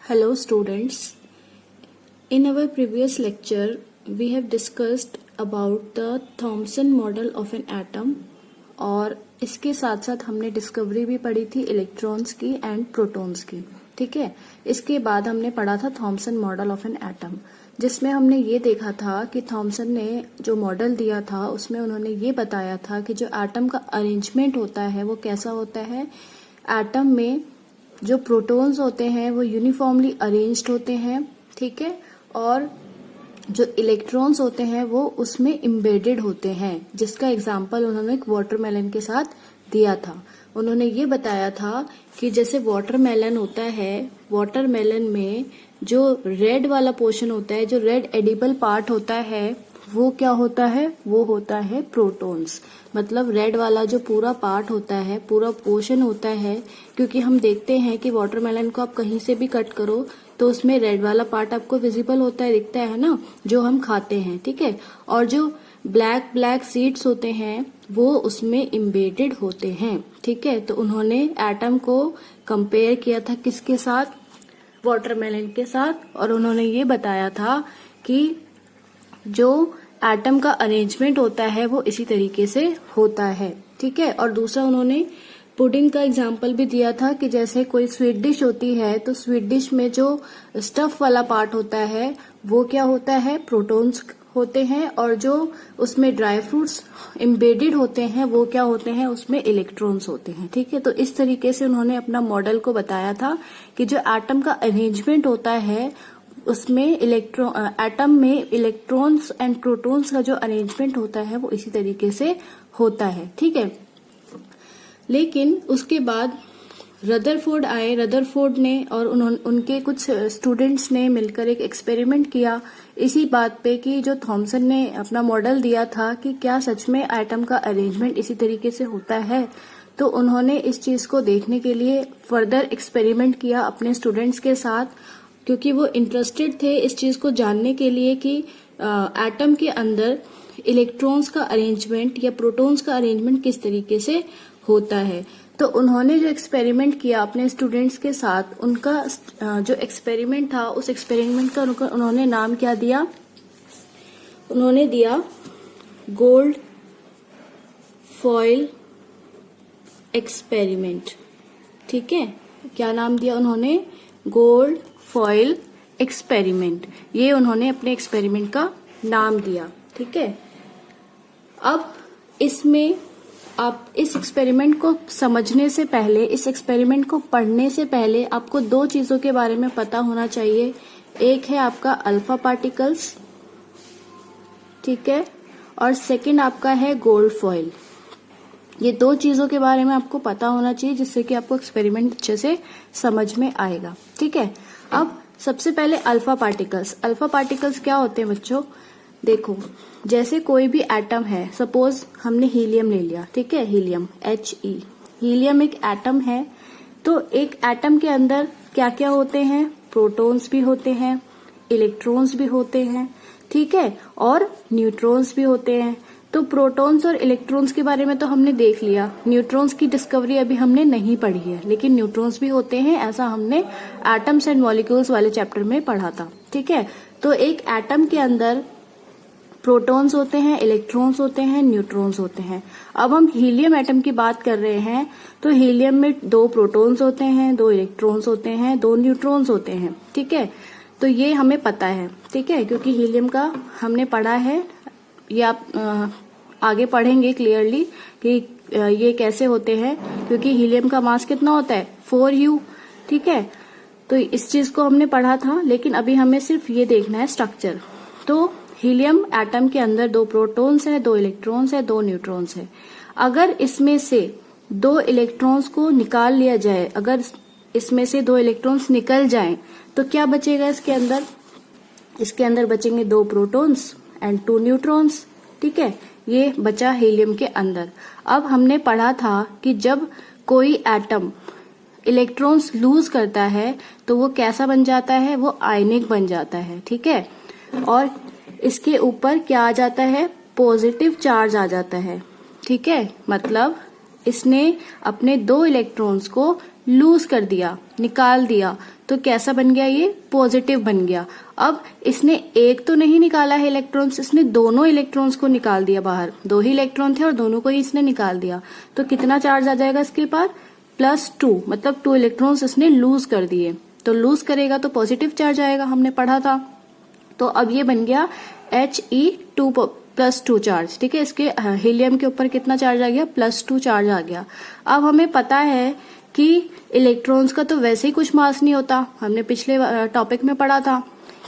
Hello students. In our previous lecture, we have discussed about the Thomson model of an atom और इसके साथ साथ हमने discovery भी पढ़ी थी इलेक्ट्रॉन्स की एंड प्रोटॉन्स की। ठीक है, इसके बाद हमने पढ़ा था Thompson model of an atom, जिसमें हमने ये देखा था कि थॉमसन ने जो मॉडल दिया था उसमें उन्होंने ये बताया था कि जो एटम का अरेंजमेंट होता है वो कैसा होता है। एटम में जो प्रोटॉन्स होते हैं वो यूनिफॉर्मली अरेंज्ड होते हैं, ठीक है, और जो इलेक्ट्रॉन्स होते हैं वो उसमें एम्बेडेड होते हैं, जिसका एग्जांपल उन्होंने एक वाटरमेलन के साथ दिया था। उन्होंने ये बताया था कि जैसे वाटरमेलन होता है, वाटरमेलन में जो रेड वाला पोर्शन होता है, जो रेड एडिबल पार्ट होता है, वो क्या होता है, वो होता है प्रोटॉन्स। मतलब रेड वाला जो पूरा पार्ट होता है, पूरा पोर्शन होता है, क्योंकि हम देखते हैं कि वाटरमेलन को आप कहीं से भी कट करो तो उसमें रेड वाला पार्ट आपको विजिबल होता है, दिखता है ना, जो हम खाते हैं, ठीक है। और जो ब्लैक ब्लैक सीड्स होते हैं वो उसमें एम्बेडेड होते हैं, ठीक है। तो उन्होंने एटम को कंपेयर किया था किसके साथ, वाटरमेलन के साथ, और उन्होंने ये बताया था कि जो एटम का अरेंजमेंट होता है वो इसी तरीके से होता है, ठीक है। और दूसरा उन्होंने पुडिंग का एग्जाम्पल भी दिया था कि जैसे कोई स्वीट डिश होती है तो स्वीट डिश में जो स्टफ वाला पार्ट होता है वो क्या होता है, प्रोटॉन्स होते हैं, और जो उसमें ड्राई फ्रूट्स एम्बेडेड होते हैं वो क्या होते हैं, उसमें इलेक्ट्रॉन्स होते हैं, ठीक है। तो इस तरीके से उन्होंने अपना मॉडल को बताया था कि जो एटम का अरेंजमेंट होता है उसमें एटम में इलेक्ट्रॉन्स एंड प्रोटॉन्स का जो अरेंजमेंट होता है वो इसी तरीके से होता है, ठीक है। लेकिन उसके बाद रदरफोर्ड आए, रदरफोर्ड ने और उनके कुछ स्टूडेंट्स ने मिलकर एक एक्सपेरिमेंट किया इसी बात पे कि जो थॉमसन ने अपना मॉडल दिया था कि क्या सच में एटम का अरेंजमेंट इसी तरीके से होता है। तो उन्होंने इस चीज को देखने के लिए फर्दर एक्सपेरिमेंट किया अपने स्टूडेंट्स के साथ, क्योंकि वो इंटरेस्टेड थे इस चीज को जानने के लिए कि एटम के अंदर इलेक्ट्रॉन्स का अरेंजमेंट या प्रोटॉन्स का अरेंजमेंट किस तरीके से होता है। तो उन्होंने जो एक्सपेरिमेंट किया अपने स्टूडेंट्स के साथ, उनका जो एक्सपेरिमेंट था उस एक्सपेरिमेंट का उन्होंने नाम क्या दिया, उन्होंने दिया गोल्ड फॉयल एक्सपेरिमेंट, ठीक है। क्या नाम दिया उन्होंने, गोल्ड फॉयल एक्सपेरिमेंट, ये उन्होंने अपने एक्सपेरिमेंट का नाम दिया, ठीक है। अब इसमें आप इस एक्सपेरिमेंट को समझने से पहले, इस एक्सपेरिमेंट को पढ़ने से पहले आपको दो चीजों के बारे में पता होना चाहिए। एक है आपका अल्फा पार्टिकल्स, ठीक है, और सेकंड आपका है गोल्ड फॉयल। ये दो चीजों के बारे में आपको पता होना चाहिए जिससे कि आपको एक्सपेरिमेंट अच्छे से समझ में आएगा, ठीक है। अब सबसे पहले अल्फा पार्टिकल्स। अल्फा पार्टिकल्स क्या होते हैं बच्चों, देखो जैसे कोई भी एटम है, सपोज हमने हीलियम ले लिया, ठीक है, हीलियम He, हीलियम एक एटम है। तो एक एटम के अंदर क्या क्या होते हैं, प्रोटॉन्स भी होते हैं, इलेक्ट्रॉन्स भी होते हैं, ठीक है, और न्यूट्रॉन्स भी होते हैं। तो प्रोटॉन्स और इलेक्ट्रॉन्स के बारे में तो हमने देख लिया, न्यूट्रॉन्स की डिस्कवरी अभी हमने नहीं पढ़ी है, लेकिन न्यूट्रॉन्स भी होते हैं, ऐसा हमने एटम्स एंड मॉलिक्यूल्स वाले चैप्टर में पढ़ा था, ठीक है। तो एक एटम के अंदर प्रोटॉन्स होते हैं, इलेक्ट्रॉन्स होते हैं, न्यूट्रॉन्स होते हैं। अब हम हीलियम एटम की बात कर रहे हैं, तो हीलियम में 2 प्रोटॉन्स होते हैं, 2 इलेक्ट्रॉन्स होते हैं, 2 न्यूट्रॉन्स होते हैं, ठीक है। तो ये हमें पता है, ठीक है, क्योंकि हीलियम का हमने पढ़ा है। ये आप आगे पढ़ेंगे क्लियरली कि ये कैसे होते हैं, क्योंकि हीलियम का मास कितना होता है, 4u, ठीक है। तो इस चीज को हमने पढ़ा था, लेकिन अभी हमें सिर्फ ये देखना है स्ट्रक्चर। तो हीलियम एटम के अंदर 2 प्रोटॉन्स है, 2 इलेक्ट्रॉन्स है, 2 न्यूट्रॉन्स है। अगर इसमें से 2 इलेक्ट्रॉन्स को निकाल लिया जाए, अगर इसमें से 2 इलेक्ट्रॉन्स निकल जाएं, तो क्या बचेगा इसके अंदर, इसके अंदर बचेंगे 2 प्रोटॉन्स एंड 2 न्यूट्रॉन्स, ठीक है। ये बचा हीलियम के अंदर। अब हमने पढ़ा था कि जब कोई एटम इलेक्ट्रॉन्स लूज करता है तो वो कैसा बन जाता है, वो आयनिक बन जाता है, ठीक है। और इसके ऊपर क्या आ जाता है, पॉजिटिव चार्ज आ जाता है, ठीक है। मतलब इसने अपने 2 इलेक्ट्रॉन्स को लूज कर दिया, निकाल दिया, तो कैसा बन गया, ये पॉजिटिव बन गया। अब इसने एक तो नहीं निकाला है इलेक्ट्रॉन्स, इसने दोनों इलेक्ट्रॉन्स को निकाल दिया बाहर। 2 ही इलेक्ट्रॉन थे और दोनों को ही इसने निकाल दिया, तो कितना चार्ज आ जाएगा इसके पास, +2, मतलब 2 इलेक्ट्रॉन्स इसने लूज कर दिए। तो लूज करेगा तो पॉजिटिव चार्ज आएगा, हमने पढ़ा था। तो अब ये बन गया He2 +2 चार्ज। ठीक है, इसके हीलियम के ऊपर कितना चार्ज आ गया, +2 चार्ज आ गया। अब हमें पता है कि इलेक्ट्रॉन्स का तो वैसे ही कुछ मास नहीं होता, हमने पिछले टॉपिक में पढ़ा था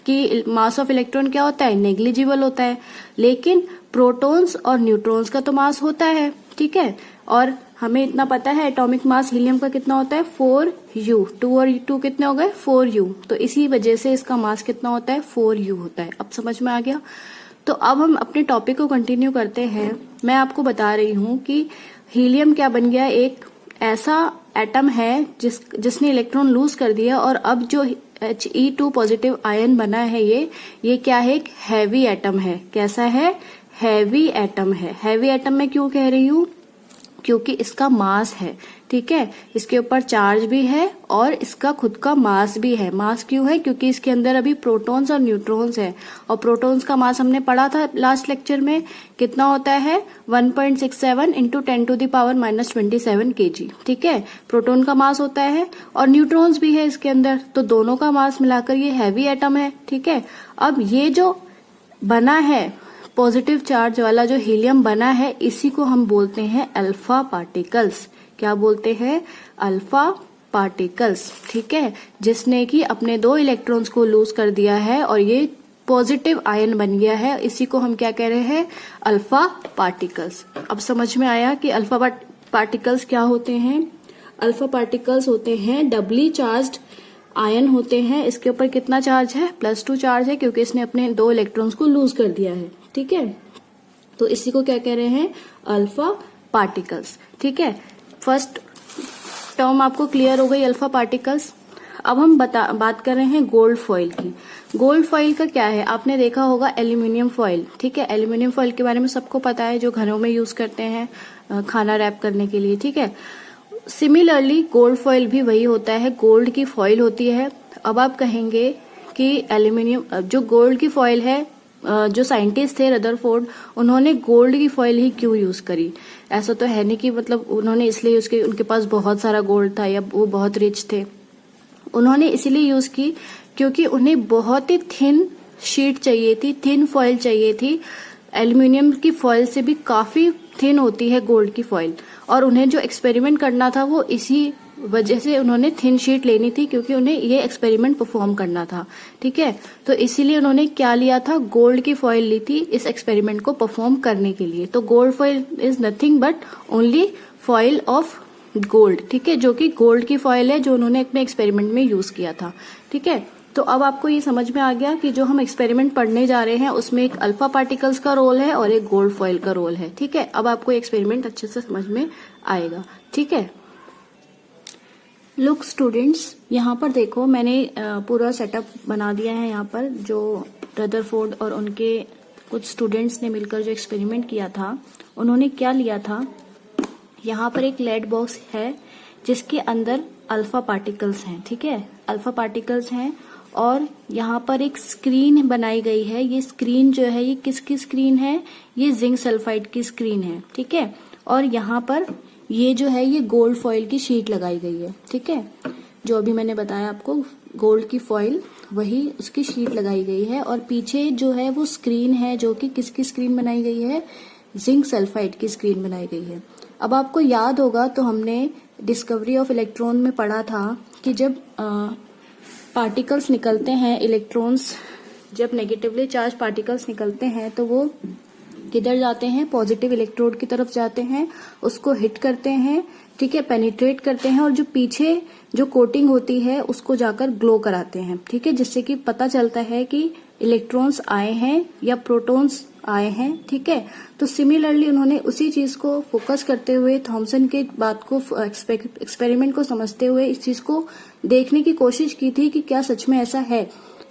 कि मास ऑफ इलेक्ट्रॉन क्या होता है, नेग्लिजिबल होता है। लेकिन प्रोटॉन्स और न्यूट्रॉन्स का तो मास होता है। ठीक है, और हमें इतना पता है एटॉमिक मास हीलियम का कितना होता है, 4u। 2 और 2 कितने हो गए, 4u। तो इसी वजह से इसका मास कितना होता है, 4u होता है। अब समझ में आ गया। तो अब हम अपने टॉपिक को कंटिन्यू करते हैं। मैं आपको बता रही हूं कि हीलियम क्या बन गया, एक ऐसा एटम है जिसने इलेक्ट्रॉन लूज कर दिया, और अब जो He2 पॉजिटिव आयन बना है, ये क्या है, एक हैवी एटम है। कैसा है, हैवी एटम है। हैवी एटम में क्यों कह रही हूं, क्योंकि इसका मास है। ठीक है, इसके ऊपर चार्ज भी है और इसका खुद का मास भी है। मास क्यों है, क्योंकि इसके अंदर अभी प्रोटॉन्स और न्यूट्रॉन्स है, और प्रोटॉन्स का मास हमने पढ़ा था लास्ट लेक्चर में, कितना होता है, 1.67 × 10⁻⁻27 kg। ठीक है, प्रोटॉन का मास होता है और न्यूट्रॉन्स भी है इसके अंदर, तो दोनों का मास मिलाकर ये हैवी एटम है। ठीक है, अब ये जो बना है पॉजिटिव चार्ज वाला जो हीलियम बना है, इसी को हम बोलते हैं अल्फा पार्टिकल्स। क्या बोलते हैं, अल्फा पार्टिकल्स। ठीक है, जिसने कि अपने 2 इलेक्ट्रॉन्स को लूज कर दिया है और ये पॉजिटिव आयन बन गया है, इसी को हम क्या कह रहे हैं, अल्फा पार्टिकल्स। अब समझ में आया कि अल्फा पार्टिकल्स क्या होते हैं। अल्फा पार्टिकल्स होते हैं डबली चार्ज्ड आयन होते हैं। इसके ऊपर कितना चार्ज है, +2 चार्ज है, क्योंकि इसने अपने 2 इलेक्ट्रॉन्स को लूज कर दिया है। ठीक है, तो इसी को क्या कह रहे हैं, अल्फा पार्टिकल्स। ठीक है, फर्स्ट टर्म आपको क्लियर हो गई, अल्फा पार्टिकल्स। अब हम बात कर रहे हैं गोल्ड फॉइल की। गोल्ड फॉइल का क्या है, आपने देखा होगा एल्यूमिनियम फॉइल। ठीक है, एल्यूमिनियम फॉइल के बारे में सबको पता है, जो घरों में यूज करते हैं खाना रैप करने के लिए। ठीक है, सिमिलरली गोल्ड फॉइल भी वही होता है, गोल्ड की फॉइल होती है। अब आप कहेंगे कि एल्यूमिनियम, जो गोल्ड की फॉइल है, जो साइंटिस्ट थे रदरफोर्ड, उन्होंने गोल्ड की फॉइल ही क्यों यूज करी। ऐसा तो है नहीं कि मतलब उन्होंने इसलिए उनके पास बहुत सारा गोल्ड था या वो बहुत रिच थे। उन्होंने इसीलिए यूज की क्योंकि उन्हें बहुत ही थिन शीट चाहिए थी, थिन फॉइल चाहिए थी। एल्यूमिनियम की फॉइल से भी काफी थिन होती है गोल्ड की फॉइल, और उन्हें जो एक्सपेरिमेंट करना था वो इसी वजह से उन्होंने थिन शीट लेनी थी, क्योंकि उन्हें ये एक्सपेरिमेंट परफॉर्म करना था। ठीक है, तो इसीलिए उन्होंने क्या लिया था, गोल्ड की फॉइल ली थी इस एक्सपेरिमेंट को परफॉर्म करने के लिए। तो gold foil is nothing but only foil of gold. ठीक है, जो कि गोल्ड की फॉइल है, जो उन्होंने अपने एक्सपेरिमेंट में यूज किया था। ठीक है, तो अब आपको ये समझ में आ गया कि जो हम एक्सपेरिमेंट पढ़ने जा रहे हैं उसमें एक अल्फा पार्टिकल्स का रोल है और एक गोल्ड फॉइल का रोल है। ठीक है, अब आपको एक्सपेरिमेंट अच्छे से समझ में आएगा। ठीक है, लुक स्टूडेंट्स, यहाँ पर देखो मैंने पूरा सेटअप बना दिया है। यहाँ पर जो रदरफोर्ड और उनके कुछ स्टूडेंट्स ने मिलकर जो एक्सपेरिमेंट किया था, उन्होंने क्या लिया था, यहाँ पर एक लेड बॉक्स है जिसके अंदर अल्फा पार्टिकल्स हैं। ठीक है, अल्फा पार्टिकल्स हैं, और यहाँ पर एक स्क्रीन बनाई गई है। ये स्क्रीन जो है, ये किसकी स्क्रीन है, ये जिंक सल्फाइड की स्क्रीन है। ठीक है, और यहाँ पर ये जो है, ये गोल्ड फॉइल की शीट लगाई गई है। ठीक है, जो अभी मैंने बताया आपको, गोल्ड की फॉइल, वही उसकी शीट लगाई गई है, और पीछे जो है वो स्क्रीन है, जो कि किसकी स्क्रीन बनाई गई है, जिंक सल्फाइड की स्क्रीन बनाई गई है। अब आपको याद होगा तो हमने डिस्कवरी ऑफ इलेक्ट्रॉन में पढ़ा था कि जब पार्टिकल्स निकलते हैं, इलेक्ट्रॉन्स, जब नेगेटिवली चार्ज पार्टिकल्स निकलते हैं तो वो किधर जाते हैं, पॉजिटिव इलेक्ट्रोड की तरफ जाते हैं, उसको हिट करते हैं। ठीक है, पेनिट्रेट करते हैं, और जो पीछे जो कोटिंग होती है उसको जाकर ग्लो कराते हैं। ठीक है, जिससे कि पता चलता है कि इलेक्ट्रॉन्स आए हैं या प्रोटॉन्स आए हैं। ठीक है, तो सिमिलरली उन्होंने उसी चीज को फोकस करते हुए, थॉमसन के बात को, एक्सपेरिमेंट को समझते हुए इस चीज को देखने की कोशिश की थी कि क्या सच में ऐसा है।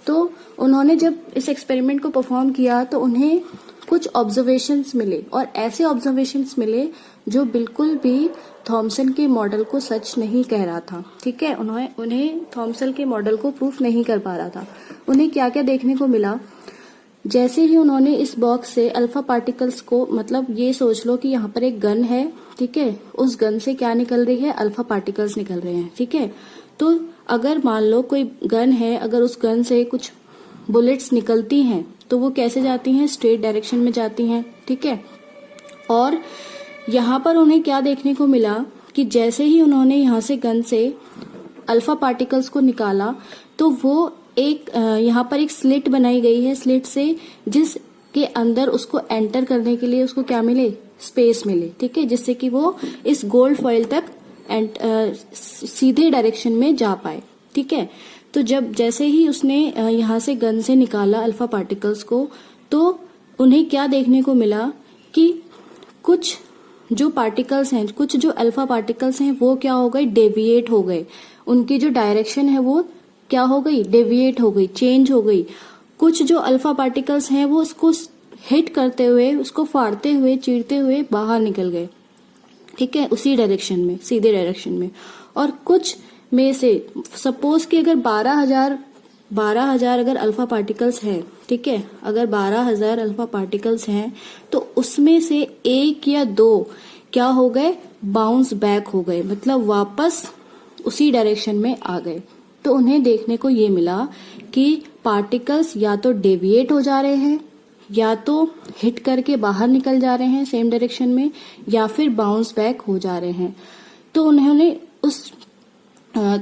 तो उन्होंने जब इस एक्सपेरिमेंट को परफॉर्म किया तो उन्हें कुछ ऑब्जर्वेशंस मिले, और ऐसे ऑब्जर्वेशंस मिले जो बिल्कुल भी थॉमसन के मॉडल को सच नहीं कह रहा था। ठीक है, उन्हें थॉमसन के मॉडल को प्रूफ नहीं कर पा रहा था। उन्हें क्या क्या देखने को मिला, जैसे ही उन्होंने इस बॉक्स से अल्फा पार्टिकल्स को, मतलब ये सोच लो कि यहाँ पर एक गन है, ठीक है, उस गन से क्या निकल रही है, अल्फा पार्टिकल्स निकल रहे हैं। ठीक है, तो अगर मान लो कोई गन है, अगर उस गन से कुछ बुलेट्स निकलती हैं तो वो कैसे जाती हैं, स्ट्रेट डायरेक्शन में जाती हैं। ठीक है, और यहाँ पर उन्हें क्या देखने को मिला कि जैसे ही उन्होंने यहाँ से गन से अल्फा पार्टिकल्स को निकाला तो वो एक यहाँ पर एक स्लिट बनाई गई है, स्लिट से जिसके अंदर उसको एंटर करने के लिए उसको क्या मिले, स्पेस मिले। ठीक है, जिससे कि वो इस गोल्ड फॉइल तक सीधे डायरेक्शन में जा पाए। ठीक है, तो जैसे ही उसने यहाँ से गन से निकाला अल्फा पार्टिकल्स को, तो उन्हें क्या देखने को मिला कि कुछ जो पार्टिकल्स हैं, कुछ जो अल्फा पार्टिकल्स हैं वो क्या हो गए, डेविएट हो गए। उनकी जो डायरेक्शन है वो क्या हो गई, डेविएट हो गई, चेंज हो गई। कुछ जो अल्फा पार्टिकल्स हैं वो उसको हिट करते हुए, उसको फाड़ते हुए, चीरते हुए बाहर निकल गए। ठीक है, उसी डायरेक्शन में, सीधे डायरेक्शन में। और कुछ में से सपोज कि अगर 12,000 अगर अल्फा पार्टिकल्स हैं, ठीक है, अगर 12,000 अल्फा पार्टिकल्स हैं तो उसमें से एक या दो क्या हो गए, बाउंस बैक हो गए, मतलब वापस उसी डायरेक्शन में आ गए। तो उन्हें देखने को ये मिला कि पार्टिकल्स या तो डेविएट हो जा रहे हैं, या तो हिट करके बाहर निकल जा रहे हैं सेम डायरेक्शन में, या फिर बाउंस बैक हो जा रहे हैं। तो उन्होंने उस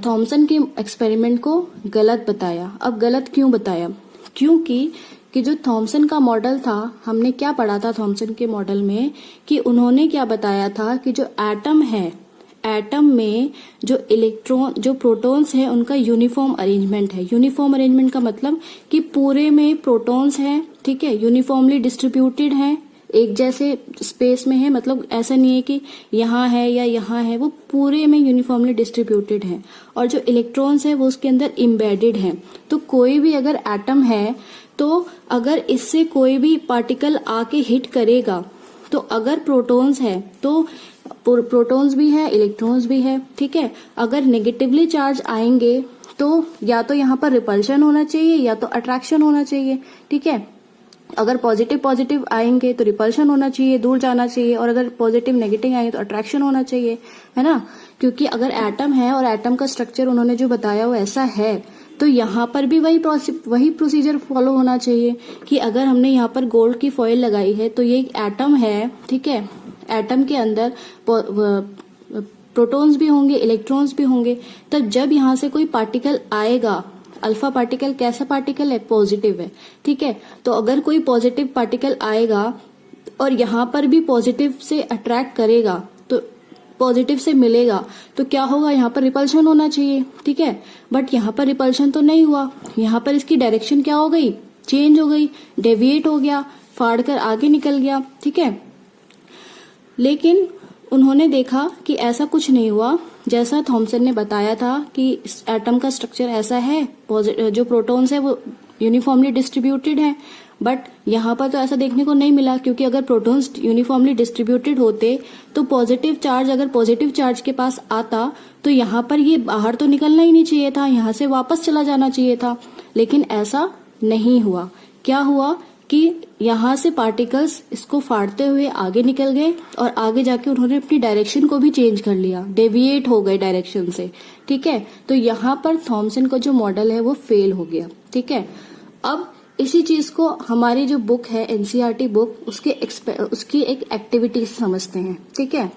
थॉमसन के एक्सपेरिमेंट को गलत बताया। अब गलत क्यों बताया, क्योंकि जो थॉमसन का मॉडल था, हमने क्या पढ़ा था थॉमसन के मॉडल में, कि उन्होंने क्या बताया था कि जो एटम है, एटम में जो इलेक्ट्रॉन, जो प्रोटॉन्स हैं, उनका यूनिफॉर्म अरेंजमेंट है। यूनिफॉर्म अरेंजमेंट का मतलब कि पूरे में प्रोटॉन्स हैं, ठीक है, यूनिफॉर्मली डिस्ट्रीब्यूटेड हैं, एक जैसे स्पेस में है, मतलब ऐसा नहीं है कि यहाँ है या यहाँ है, वो पूरे में यूनिफॉर्मली डिस्ट्रीब्यूटेड है। और जो इलेक्ट्रॉन्स है वो उसके अंदर इम्बेडेड हैं। तो कोई भी अगर एटम है तो अगर इससे कोई भी पार्टिकल आके हिट करेगा, तो अगर प्रोटॉन्स है तो प्रोटॉन्स भी है, इलेक्ट्रॉन्स भी है। ठीक है, अगर नेगेटिवली चार्ज आएंगे तो या तो यहाँ पर रिपल्शन होना चाहिए या तो अट्रैक्शन होना चाहिए। ठीक है, अगर पॉजिटिव आएंगे तो रिपल्शन होना चाहिए, दूर जाना चाहिए, और अगर पॉजिटिव नेगेटिव आएंगे तो अट्रैक्शन होना चाहिए, है ना। क्योंकि अगर एटम है और एटम का स्ट्रक्चर उन्होंने जो बताया वो ऐसा है, तो यहाँ पर भी वही प्रोसीजर फॉलो होना चाहिए कि अगर हमने यहाँ पर गोल्ड की फॉइल लगाई है तो ये एक एटम है, ठीक है, एटम के अंदर प्रोटॉन्स भी होंगे, इलेक्ट्रॉन्स भी होंगे। तब जब यहाँ से कोई पार्टिकल आएगा, अल्फा पार्टिकल कैसा पार्टिकल है, पॉजिटिव है, ठीक है, तो अगर कोई पॉजिटिव पार्टिकल आएगा और यहाँ पर भी पॉजिटिव से अट्रैक्ट करेगा, तो पॉजिटिव से मिलेगा, तो क्या होगा, यहाँ पर रिपल्शन होना चाहिए। ठीक है, बट यहाँ पर रिपल्शन तो नहीं हुआ, यहाँ पर इसकी डायरेक्शन क्या हो गई, चेंज हो गई, डेविएट हो गया, फाड़ कर आगे निकल गया। ठीक है, लेकिन उन्होंने देखा कि ऐसा कुछ नहीं हुआ, जैसा थॉमसन ने बताया था कि इस एटम का स्ट्रक्चर ऐसा है, जो प्रोटॉन्स है वो यूनिफॉर्मली डिस्ट्रीब्यूटेड है। बट यहाँ पर तो ऐसा देखने को नहीं मिला, क्योंकि अगर प्रोटॉन्स यूनिफॉर्मली डिस्ट्रीब्यूटेड होते तो पॉजिटिव चार्ज अगर पॉजिटिव चार्ज के पास आता तो यहाँ पर ये बाहर तो निकलना ही नहीं चाहिए था, यहाँ से वापस चला जाना चाहिए था। लेकिन ऐसा नहीं हुआ। क्या हुआ कि यहाँ से पार्टिकल्स इसको फाड़ते हुए आगे निकल गए और आगे जाके उन्होंने अपनी डायरेक्शन को भी चेंज कर लिया, डेविएट हो गए डायरेक्शन से। ठीक है, तो यहाँ पर थॉमसन का जो मॉडल है वो फेल हो गया। ठीक है, अब इसी चीज को हमारी जो बुक है एनसीईआरटी बुक, उसकी एक एक्टिविटी से समझते हैं। ठीक है,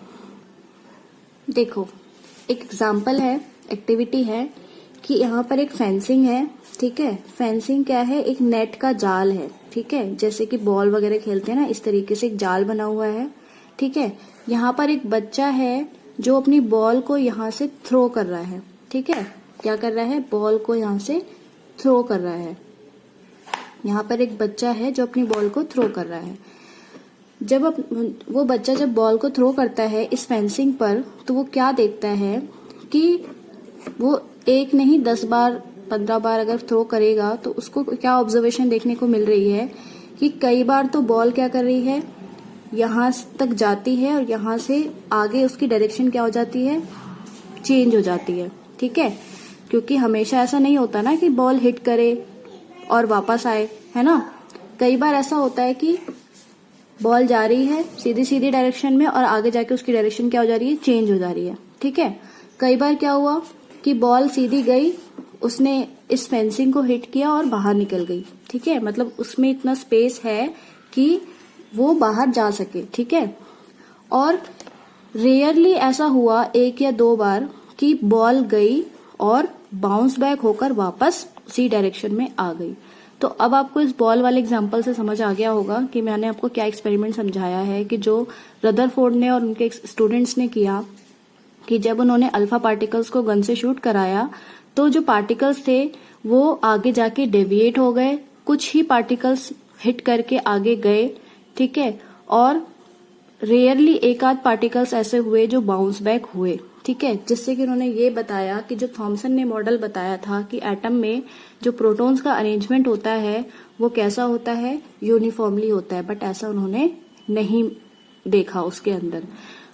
देखो एक एग्जाम्पल है, एक्टिविटी है कि यहाँ पर एक फेंसिंग है। ठीक है, फेंसिंग क्या है, एक नेट का जाल है। ठीक है, जैसे कि बॉल वगैरह खेलते हैं ना, इस तरीके से एक जाल बना हुआ है। ठीक है, यहाँ पर एक बच्चा है जो अपनी बॉल को यहाँ से थ्रो कर रहा है। ठीक है, क्या कर रहा है, बॉल को यहाँ से थ्रो कर रहा है। यहाँ पर एक बच्चा है जो अपनी बॉल को थ्रो कर रहा है। वो बच्चा जब बॉल को थ्रो करता है इस फेंसिंग पर, तो वो क्या देखता है कि वो एक नहीं 10 बार 15 बार अगर थ्रो करेगा तो उसको क्या ऑब्जर्वेशन देखने को मिल रही है कि कई बार तो बॉल क्या कर रही है, यहाँ तक जाती है और यहाँ से आगे उसकी डायरेक्शन क्या हो जाती है, चेंज हो जाती है। ठीक है, क्योंकि हमेशा ऐसा नहीं होता ना कि बॉल हिट करे और वापस आए, है ना। कई बार ऐसा होता है कि बॉल जा रही है सीधी सीधी डायरेक्शन में और आगे जाके उसकी डायरेक्शन क्या हो जा रही है, चेंज हो जा रही है। ठीक है, कई बार क्या हुआ कि बॉल सीधी गई, उसने इस फेंसिंग को हिट किया और बाहर निकल गई। ठीक है, मतलब उसमें इतना स्पेस है कि वो बाहर जा सके। ठीक है, और रेयरली ऐसा हुआ 1 या 2 बार कि बॉल गई और बाउंस बैक होकर वापस उसी डायरेक्शन में आ गई। तो अब आपको इस बॉल वाले एग्जांपल से समझ आ गया होगा कि मैंने आपको क्या एक्सपेरिमेंट समझाया है कि जो रदरफोर्ड ने और उनके स्टूडेंट्स ने किया कि जब उन्होंने अल्फा पार्टिकल्स को गन से शूट कराया तो जो पार्टिकल्स थे वो आगे जाके डेविएट हो गए, कुछ ही पार्टिकल्स हिट करके आगे गए। ठीक है, और रेयरली 1 आध पार्टिकल्स ऐसे हुए जो बाउंस बैक हुए। ठीक है, जिससे कि उन्होंने ये बताया कि जो थॉमसन ने मॉडल बताया था कि एटम में जो प्रोटॉन्स का अरेंजमेंट होता है वो कैसा होता है, यूनिफॉर्मली होता है, बट ऐसा उन्होंने नहीं देखा उसके अंदर।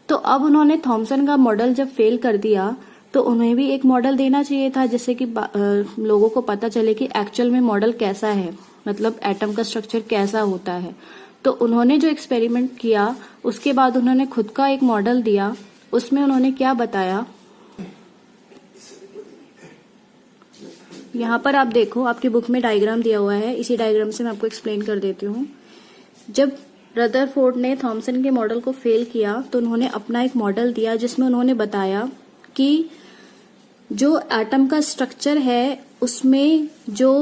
तो अब उन्होंने थॉमसन का मॉडल जब फेल कर दिया तो उन्हें भी एक मॉडल देना चाहिए था जिससे कि लोगों को पता चले कि एक्चुअल में मॉडल कैसा है, मतलब एटम का स्ट्रक्चर कैसा होता है। तो उन्होंने जो एक्सपेरिमेंट किया उसके बाद उन्होंने खुद का एक मॉडल दिया। उसमें उन्होंने क्या बताया, यहाँ पर आप देखो, आपकी बुक में डायग्राम दिया हुआ है, इसी डायग्राम से मैं आपको एक्सप्लेन कर देती हूँ। जब रदरफोर्ड ने थॉमसन के मॉडल को फेल किया तो उन्होंने अपना एक मॉडल दिया जिसमें उन्होंने बताया कि जो एटम का स्ट्रक्चर है उसमें जो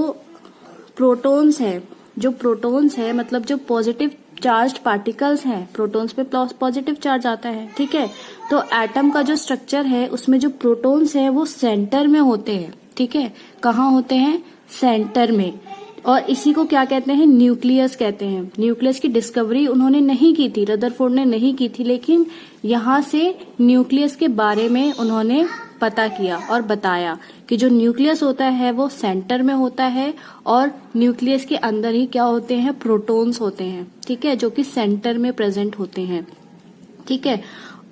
प्रोटॉन्स है मतलब जो पॉजिटिव चार्ज्ड पार्टिकल्स हैं, प्रोटॉन्स पे पॉजिटिव चार्ज आता है। ठीक है, तो एटम का जो स्ट्रक्चर है उसमें जो प्रोटॉन्स हैं वो सेंटर में होते हैं। ठीक है, कहाँ होते हैं, सेंटर में, और इसी को क्या कहते हैं, न्यूक्लियस कहते हैं। न्यूक्लियस की डिस्कवरी उन्होंने नहीं की थी, रदरफोर्ड ने नहीं की थी, लेकिन यहाँ से न्यूक्लियस के बारे में उन्होंने पता किया और बताया कि जो न्यूक्लियस होता है वो सेंटर में होता है और न्यूक्लियस के अंदर ही क्या होते हैं, प्रोटॉन्स होते हैं। ठीक है, जो कि सेंटर में प्रेजेंट होते हैं। ठीक है,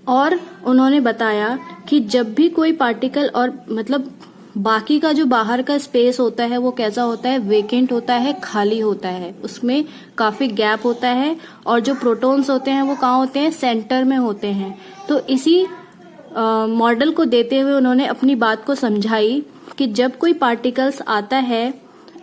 और उन्होंने बताया कि जब भी कोई पार्टिकल और मतलब बाकी का जो बाहर का स्पेस होता है वो कैसा होता है, वेकेंट होता है, खाली होता है, उसमें काफी गैप होता है, और जो प्रोटॉन्स होते हैं वो कहाँ होते हैं, सेंटर में होते हैं। तो इसी मॉडल को देते हुए उन्होंने अपनी बात को समझाई कि जब कोई पार्टिकल्स आता है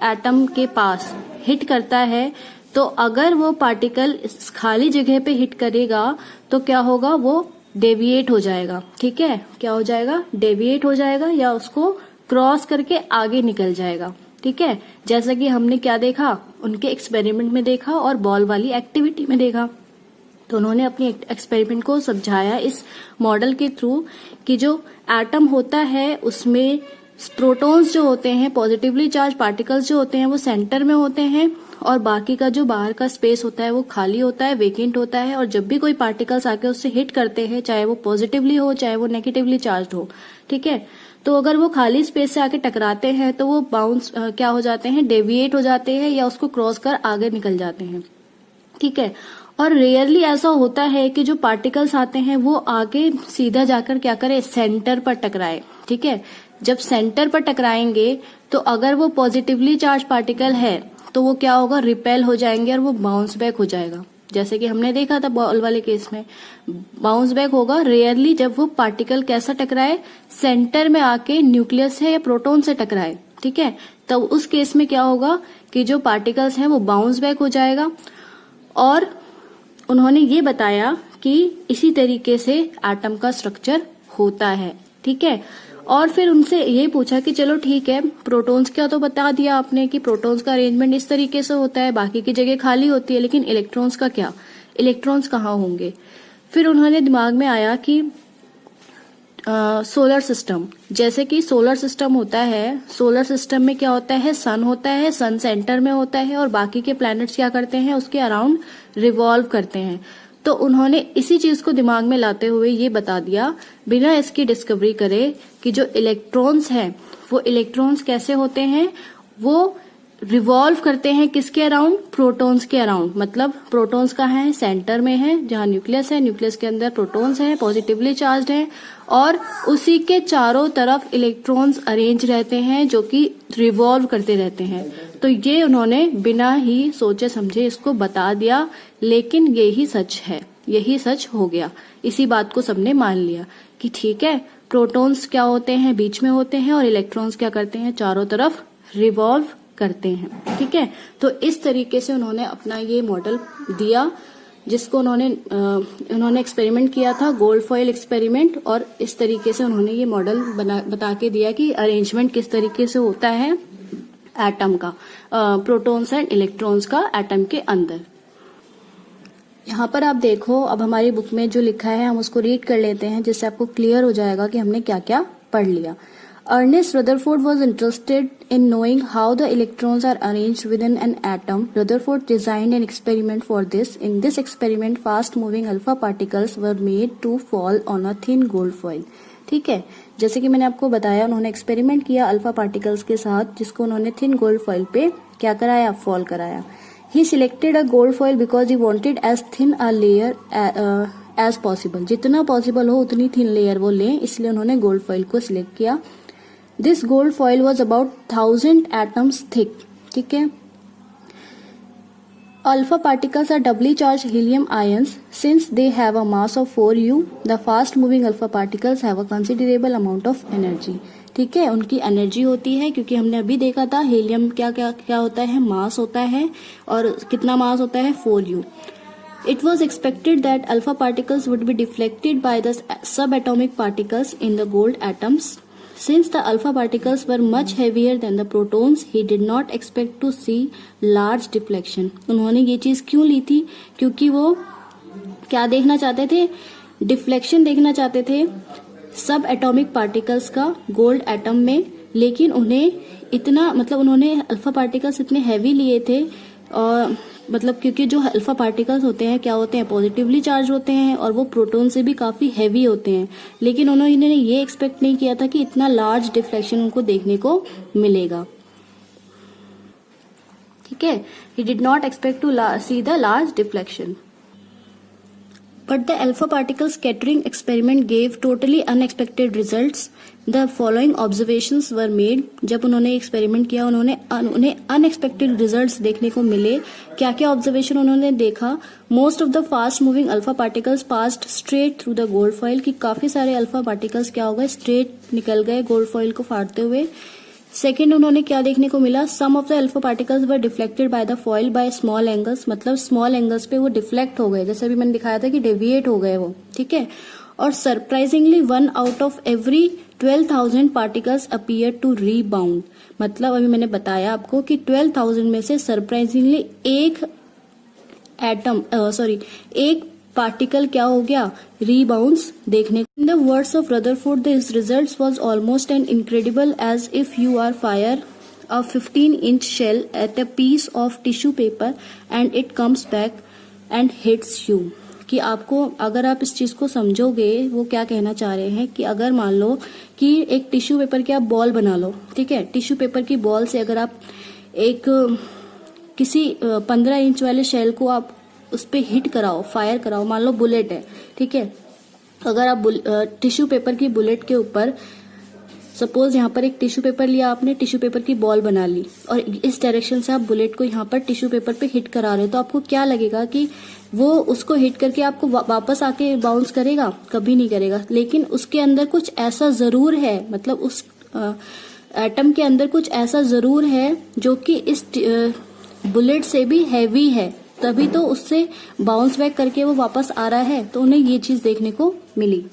एटम के पास, हिट करता है, तो अगर वो पार्टिकल इस खाली जगह पे हिट करेगा तो क्या होगा, वो डेविएट हो जाएगा। ठीक है, क्या हो जाएगा, डेविएट हो जाएगा या उसको क्रॉस करके आगे निकल जाएगा। ठीक है, जैसा कि हमने क्या देखा, उनके एक्सपेरिमेंट में देखा और बॉल वाली एक्टिविटी में देखा। तो उन्होंने अपनी एक्सपेरिमेंट को समझाया इस मॉडल के थ्रू कि जो एटम होता है उसमें प्रोटॉन्स जो होते हैं, पॉजिटिवली चार्ज पार्टिकल्स जो होते हैं वो सेंटर में होते हैं, और बाकी का जो बाहर का स्पेस होता है वो खाली होता है, वेकेंट होता है। और जब भी कोई पार्टिकल्स आके उससे हिट करते हैं, चाहे वो पॉजिटिवली हो चाहे वो नेगेटिवली चार्ज हो, ठीक है, तो अगर वो खाली स्पेस से आके टकराते हैं तो वो बाउंस क्या हो जाते हैं, डेविएट हो जाते हैं या उसको क्रॉस कर आगे निकल जाते हैं। ठीक है, और रेयरली ऐसा होता है कि जो पार्टिकल्स आते हैं वो आगे सीधा जाकर क्या करे, सेंटर पर टकराए। ठीक है, जब सेंटर पर टकराएंगे तो अगर वो पॉजिटिवली चार्ज पार्टिकल है तो वो क्या होगा, रिपेल हो जाएंगे और वो बाउंस बैक हो जाएगा। जैसे कि हमने देखा था बॉल वाले केस में, बाउंस बैक होगा रेयरली जब वो पार्टिकल कैसा टकराए, सेंटर में आके न्यूक्लियस है या प्रोटॉन से टकराए। ठीक है, तब उस केस में क्या होगा कि जो पार्टिकल्स हैं वो बाउंस बैक हो जाएगा। और उन्होंने ये बताया कि इसी तरीके से एटम का स्ट्रक्चर होता है। ठीक है, और फिर उनसे ये पूछा कि चलो ठीक है, प्रोटॉन्स का तो बता दिया आपने कि प्रोटॉन्स का अरेंजमेंट इस तरीके से होता है, बाकी की जगह खाली होती है, लेकिन इलेक्ट्रॉन्स का क्या, इलेक्ट्रॉन्स कहाँ होंगे। फिर उन्होंने दिमाग में आया कि सोलर सिस्टम, जैसे कि सोलर सिस्टम होता है, सोलर सिस्टम में क्या होता है, सन होता है, सन सेंटर में होता है और बाकी के प्लैनेट्स क्या करते हैं, उसके अराउंड रिवॉल्व करते हैं। तो उन्होंने इसी चीज को दिमाग में लाते हुए ये बता दिया बिना इसकी डिस्कवरी करे कि जो इलेक्ट्रॉन्स हैं वो इलेक्ट्रॉन्स कैसे होते हैं, वो रिवॉल्व करते हैं किसके अराउंड, प्रोटॉन्स के अराउंड। मतलब प्रोटॉन्स कहाँ है, सेंटर में है जहां न्यूक्लियस है, न्यूक्लियस के अंदर प्रोटॉन्स है, पॉजिटिवली चार्ज्ड है, और उसी के चारों तरफ इलेक्ट्रॉन्स अरेंज रहते हैं जो कि रिवॉल्व करते रहते हैं। तो ये उन्होंने बिना ही सोचे समझे इसको बता दिया, लेकिन यही सच है, यही सच हो गया। इसी बात को सबने मान लिया कि ठीक है, प्रोटॉन्स क्या होते हैं, बीच में होते हैं, और इलेक्ट्रॉन्स क्या करते हैं, चारों तरफ रिवॉल्व करते हैं। ठीक है, तो इस तरीके से उन्होंने अपना ये मॉडल दिया, जिसको उन्होंने एक्सपेरिमेंट किया था, गोल्ड फॉइल एक्सपेरिमेंट, और इस तरीके से उन्होंने ये मॉडल बता के दिया कि अरेंजमेंट किस तरीके से होता है एटम का, प्रोटॉन्स एंड इलेक्ट्रॉन्स का एटम के अंदर। यहाँ पर आप देखो, अब हमारी बुक में जो लिखा है हम उसको रीड कर लेते हैं, जिससे आपको क्लियर हो जाएगा कि हमने क्या क्या पढ़ लिया। Ernest Rutherford was interested in knowing how the electrons are arranged within an atom. Rutherford designed an experiment for this. In this experiment, fast-moving alpha particles were made to fall on a thin gold foil. ठीक है, जैसे कि मैंने आपको बताया, उन्होंने experiment किया alpha particles के साथ, जिसको उन्होंने थिन गोल्ड फॉइल पे क्या कराया, फॉल कराया। He selected a gold foil because he wanted as thin a layer as possible. जितना पॉसिबल हो उतनी थिन लेयर वो लें, इसलिए उन्होंने गोल्ड फॉइल को सिलेक्ट किया। This gold foil was about 1000 atoms thick. ठीक है, alpha particles are doubly charged helium ions. Since they have a mass of 4u, the fast moving alpha particles have a considerable amount of energy. ठीक है, उनकी energy होती है, क्योंकि हमने अभी देखा था हीलियम क्या क्या क्या होता है, मास होता है, और कितना मास होता है, 4u. It was expected that alpha particles would be deflected by the subatomic particles in the gold atoms. Since the alpha particles were much heavier than the protons, he did not expect to see large deflection. उन्होंने ये चीज क्यों ली थी, क्योंकि वो क्या देखना चाहते थे, डिफ्लेक्शन देखना चाहते थे सब एटॉमिक पार्टिकल्स का गोल्ड एटम में। लेकिन उन्हें इतना, मतलब उन्होंने अल्फा पार्टिकल्स इतने हैवी लिए थे, और मतलब क्योंकि जो अल्फा पार्टिकल्स होते हैं क्या होते हैं, पॉजिटिवली चार्ज होते हैं, और वो प्रोटॉन से भी काफी हैवी होते हैं। लेकिन उन्होंने ये एक्सपेक्ट नहीं किया था कि इतना लार्ज डिफ्लेक्शन उनको देखने को मिलेगा। ठीक है, he did not expect to see the large deflection. But the alpha particle scattering experiment gave totally unexpected results. The following observations were made. जब उन्होंने एक्सपेरिमेंट किया, उन्हें अनएक्सपेक्टेड रिजल्ट्स देखने को मिले। क्या क्या ऑब्जर्वेशन उन्होंने देखा, most of the fast moving alpha particles passed straight through the gold foil, कि काफी सारे अल्फा पार्टिकल्स क्या हो गए, स्ट्रेट निकल गए गोल्ड फॉइल को फाड़ते हुए। सेकेंड, उन्होंने क्या देखने को मिला, some of the alpha particles were deflected by the foil by small angles, मतलब स्मॉल एंगल्स पे वो डिफ्लेक्ट हो गए, जैसे अभी मैंने दिखाया था कि डेविएट हो गए वो। ठीक है, और surprisingly 1 out of every 12,000 particles appear to rebound. मतलब अभी मैंने बताया आपको कि 12,000 में से सरप्राइजिंगली एक पार्टिकल क्या हो गया, रीबाउंड्स देखने। In the words of Rutherford, this results was almost and incredible as if you are fire a 15-inch shell at a piece of tissue paper and it comes back and hits you. कि आपको, अगर आप इस चीज को समझोगे, वो क्या कहना चाह रहे हैं कि अगर मान लो कि एक टिश्यू पेपर की आप बॉल बना लो। ठीक है, टिश्यू पेपर की बॉल से अगर आप एक किसी 15 इंच वाले शेल को आप उस पे हिट कराओ, फायर कराओ, मान लो बुलेट है। ठीक है, अगर आप टिश्यू पेपर की बुलेट के ऊपर, सपोज यहाँ पर एक टिश्यू पेपर लिया आपने, टिश्यू पेपर की बॉल बना ली, और इस डायरेक्शन से आप बुलेट को यहाँ पर टिश्यू पेपर पे हिट करा रहे हो, तो आपको क्या लगेगा कि वो उसको हिट करके आपको वापस आके बाउंस करेगा? कभी नहीं करेगा। लेकिन उसके अंदर कुछ ऐसा जरूर है, मतलब उस एटम के अंदर कुछ ऐसा जरूर है जो कि इस बुलेट से भी हैवी है, तभी तो उससे बाउंस बैक करके वो वापस आ रहा है। तो उन्हें ये चीज देखने को मिली।